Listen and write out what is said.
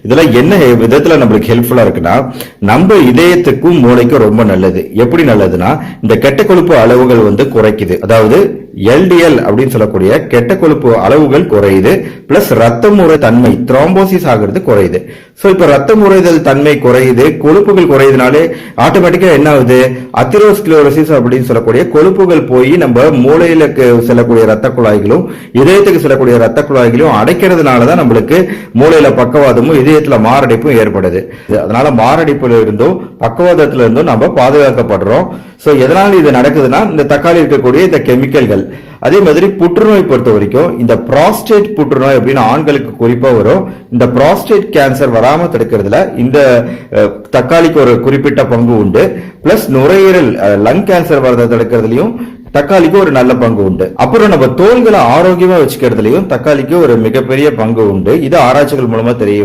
இதெல்லாம் என்ன விதத்துல நம்மளுக்கு ஹெல்ப்ஃபுல்லா இருக்குன்னா, நம்ம இதயத்துக்கும் மூளைக்கும் ரொம்ப நல்லது. எப்படி நல்லதுன்னா, இந்த கெட்ட கொழுப்பு அளவுகள் குறைக்குது. அதாவது எல்டிஎல் அப்படின்னு சொல்லக்கூடிய கெட்ட கொழுப்பு அளவுகள் குறையுது. பிளஸ் ரத்தம் உறை தன்மை த்ரோம்போசிஸ் ஆகிறது குறையுது. சோ இப்ப ரத்தம் உறைதல் தன்மை குறையுது, கொழுப்புகள் குறையுதுனாலே ஆட்டோமேட்டிக்கா என்ன ஆகுது, அத்திரோஸ்க்ளரோசிஸ் அப்படின்னு சொல்லக்கூடிய கொழுப்புகள் போய் நம்ம மூளையில செல்லக்கூடிய ரத்த குழாய்களும் இதயத்துக்கு செல்லக்கூடிய ரத்த குழாய்களையும் அடைக்கிறதுனாலதான் நம்மளுக்கு மூளையில பக்கவாதமும் இதயத்துல மாரடைப்பும் ஏற்படுது. அதனால மாரடைப்புல இருந்தும் பக்கவாதத்துல இருந்தும் நம்ம பாதுகாக்கப்படுறோம். சோ எதனால இது நடக்குதுன்னா, இந்த தக்காளி இருக்கக்கூடிய இந்த கெமிக்கல்கள். அதே மாதிரி புற்றுநோய் பொறுத்த வரைக்கும் இந்த புரோஸ்டேட் புற்றுநோய் அப்படின்னு ஆண்களுக்கு குறிப்பா வரும். இந்த புரோஸ்டேட் கேன்சர் வராம தடுக்கிறதுல இந்த தக்காளிக்கு ஒரு குறிப்பிட்ட பங்கு உண்டு. பிளஸ் நுரையீரல் லங் கேன்சர் வரதை தடுக்கிறதுலயும் தக்காளிக்கு ஒரு நல்ல பங்கு உண்டு. அப்புறம் நம்ம தோள்களை ஆரோக்கியமா வச்சுக்கிறதுலயும் தக்காளிக்கு ஒரு மிகப்பெரிய பங்கு உண்டு. இது ஆராய்ச்சிகள் மூலமா தெரியும்.